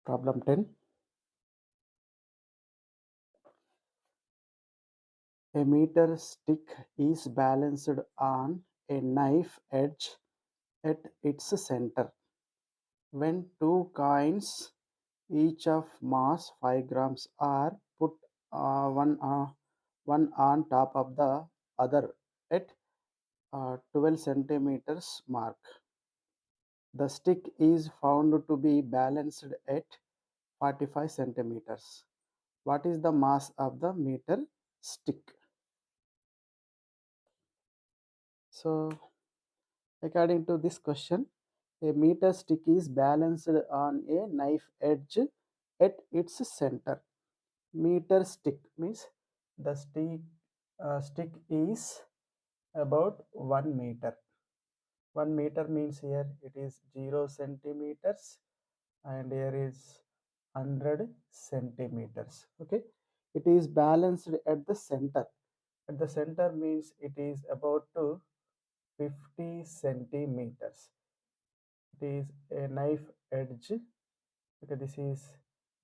Problem 10. A meter stick is balanced on a knife edge at its center. When two coins, each of mass 5 grams, are put one on top of the other at 12 centimeters mark, the stick is found to be balanced at 45 centimeters. What is the mass of the meter stick? So, according to this question, a meter stick is balanced on a knife edge at its center. Meter stick means the stick is about 1 meter. 1 meter means here it is 0 centimeters and here is 100 centimeters. Okay, it is balanced at the center. At the center means it is about to 50 centimeters. It is a knife edge. Okay, this is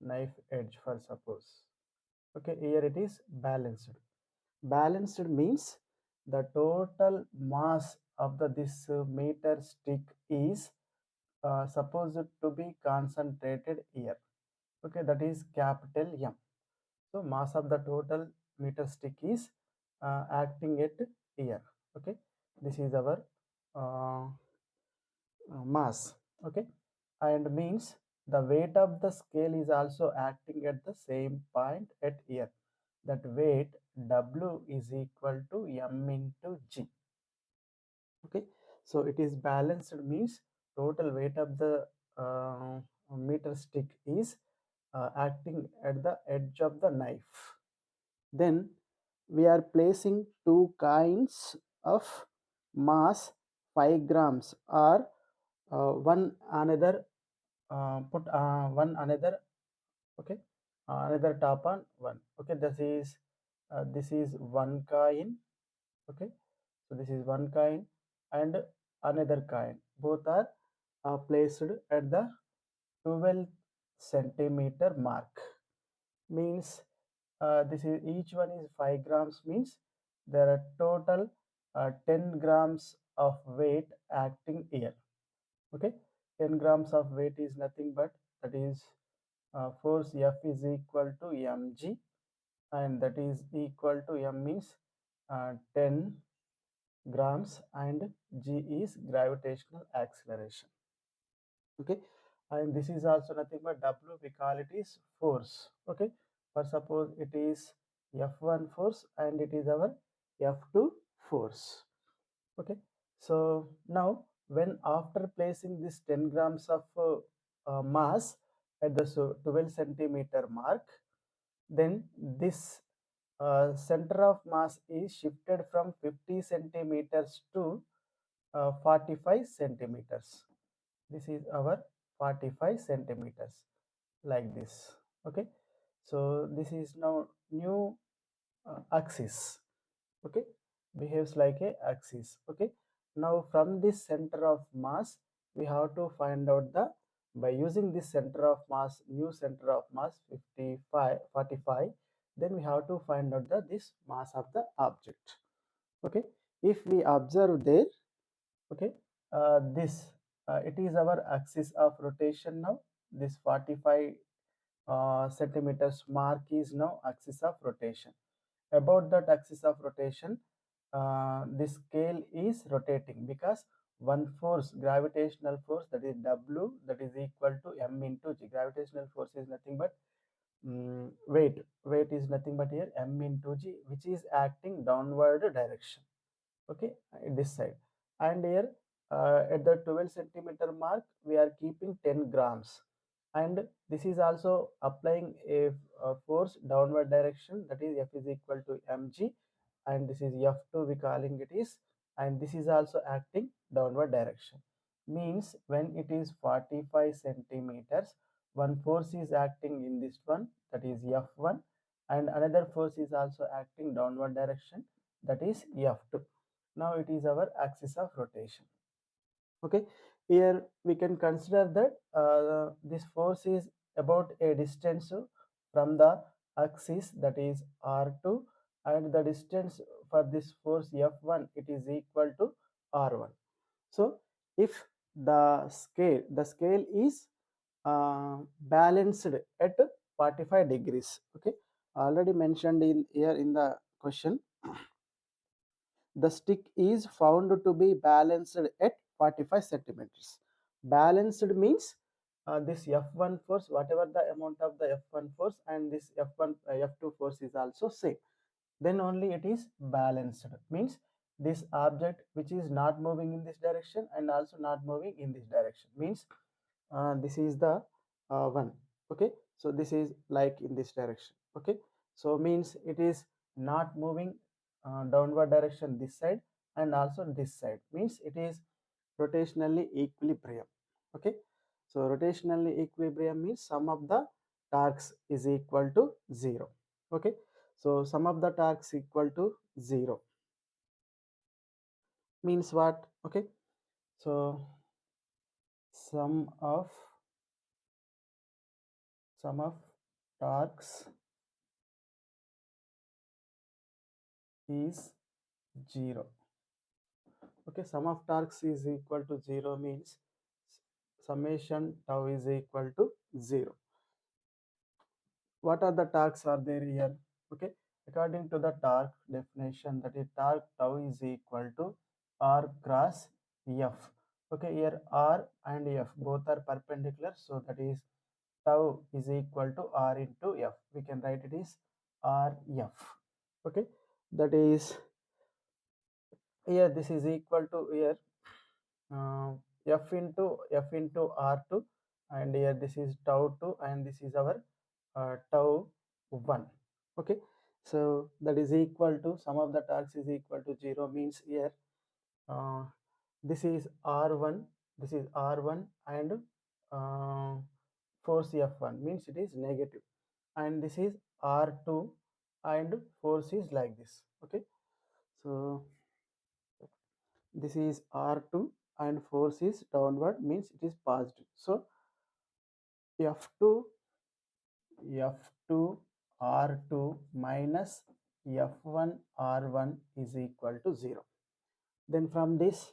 knife edge for suppose. Okay, here it is balanced. Balanced means the total mass of this meter stick is supposed to be concentrated here. Okay, that is capital M. So mass of the total meter stick is acting at here. Okay, this is our uh, mass. Okay, and means the weight of the scale is also acting at the same point at here. That weight W is equal to M into G. Okay, so it is balanced means total weight of the meter stick is acting at the edge of the knife. Then we are placing two kinds of mass 5 grams or one another put one another. Okay, another top on one. Okay, this is one coin. Okay, so this is one coin and another coin. Both are placed at the 12 centimeter mark. Means this is each one is 5 grams means there are total 10 grams of weight acting here. Okay, 10 grams of weight is nothing but that is force F is equal to mg, and that is equal to M means 10 grams and G is gravitational acceleration. Okay, and this is also nothing but W, we call it is force. Okay, for suppose it is F1 force and it is our F2 force. Okay, so now when after placing this 10 grams of mass at the 12 centimeter mark, then this center of mass is shifted from 50 centimeters to 45 centimeters. This is our 45 centimeters, like this. Okay, so this is now new axis. Okay, behaves like a axis. Okay, now from this center of mass we have to find out the, by using this center of mass, new center of mass 55 45, then we have to find out the this mass of the object. Okay, if we observe there, okay, this it is our axis of rotation. Now this 45 centimeters mark is now axis of rotation. About that axis of rotation, this scale is rotating because one force, gravitational force, that is W, that is equal to M into G. Gravitational force is nothing but weight is nothing but here M into G, which is acting downward direction. Okay, this side, and here at the 12 centimeter mark we are keeping 10 grams, and this is also applying a force downward direction, that is F is equal to mg, and this is F2 we calling it is, and this is also acting downward direction. Means when it is 45 centimeters, one force is acting in this one, that is F1, and another force is also acting downward direction, that is F2. Now it is our axis of rotation. Okay, here we can consider that this force is about a distance from the axis, that is r2, and the distance for this force F1, it is equal to r1. So if the scale is balanced at 45 degrees, okay, already mentioned in here in the question, the stick is found to be balanced at 45 centimeters. Balanced means this F1 force, whatever the amount of the F1 force, and this F2 force is also same, then only it is balanced. Means this object which is not moving in this direction and also not moving in this direction, means this is the one, okay, so this is like in this direction, okay, so means it is not moving downward direction this side, and also this side, means it is rotationally equilibrium, okay. So rotationally equilibrium means sum of the torques is equal to 0, okay. So sum of the torques equal to 0 means what, okay. So sum of sum of torques is 0, okay. Sum of torques is equal to 0 means summation tau is equal to 0. What are the torques are there here, okay. According to the torque definition, that is torque tau is equal to r cross f, okay. Here r and f both are perpendicular, so that is tau is equal to r into f. We can write it is rf, okay. That is here, this is equal to here uh, f into r2, and here this is tau 2, and this is our tau 1, okay. So that is equal to sum of the torques is equal to 0 means here uh, this is r1, this is r1, and uh, force f1 means it is negative, and this is r2, and force is like this, okay. So this is r2 and force is downward, means it is positive. So f2 f2 r2 minus f1 r1 is equal to 0. Then from this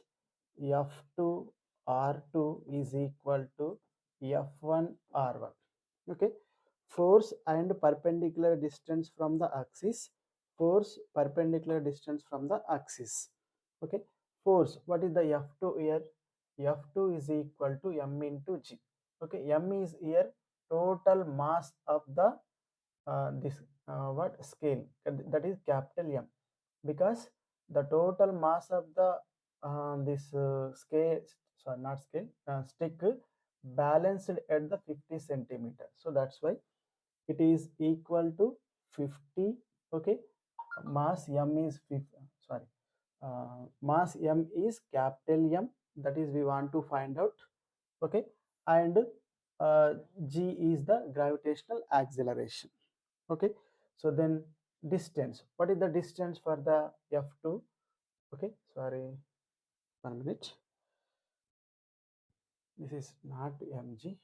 f2 r2 is equal to f1 r1, okay. Force and perpendicular distance from the axis, force perpendicular distance from the axis, okay. Force, what is the f2 here, f2 is equal to m into g, okay. M is here total mass of the this what scale, that is capital M, because the total mass of the this scale, sorry, not scale, stick balanced at the 50 centimeter, so that's why it is equal to 50, okay. Mass M is 50, sorry, mass M is capital M, that is we want to find out, okay. And g is the gravitational acceleration, okay. So then distance, what is the distance for the f2, okay, sorry, 1 minute, this is not mg,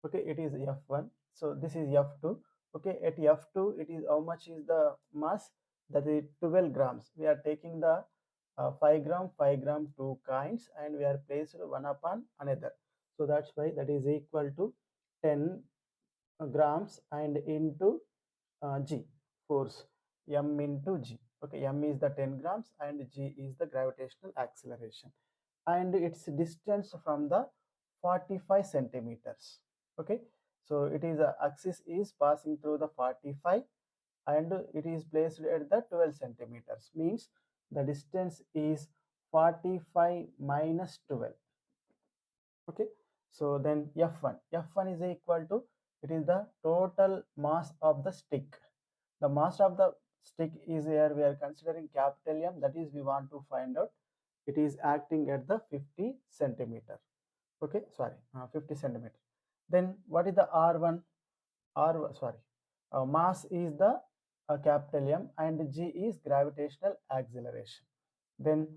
okay, it is f1, so this is f2, okay. At f2 it is how much is the mass, that is 12 grams. We are taking the 5 gram 5 gram two coins, and we are placed one upon another, so that's why that is equal to 10 grams and into g, force m into g, okay. M is the 10 grams and g is the gravitational acceleration, and its distance from the 45 centimeters, okay. So it is axis is passing through the 45, and it is placed at the 12 centimeters, means the distance is 45 minus 12, okay. So then f1 is equal to, it is the total mass of the stick. The mass of the stick is here, we are considering capital M, that is we want to find out, it is acting at the 50 centimeter, okay, sorry, 50 centimeter. Then what is the r1, sorry, mass is the capital M, and g is gravitational acceleration. Then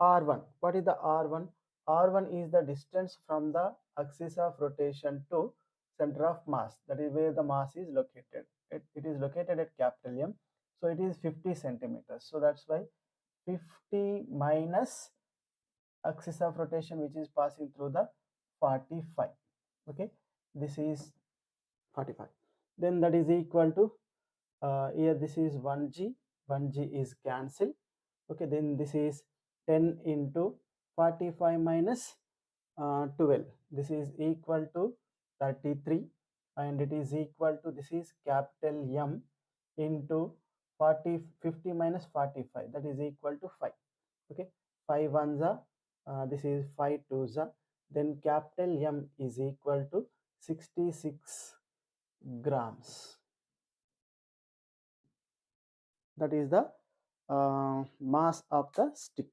r1, what is the r1, r1 is the distance from the axis of rotation to center of mass, that is where the mass is located. It is located at capital M, so it is 50 centimeters. So that's why 50 minus axis of rotation which is passing through the 45. Okay, this is 45. Then that is equal to here this is 1g, 1g is cancel. Okay, then this is 10 into 45 minus 12, this is equal to 33, and it is equal to, this is capital M into 40, 50 minus 45, that is equal to 5. Okay, 5 ones are this is 5 twos are, then capital M is equal to 66 grams. That is the mass of the stick.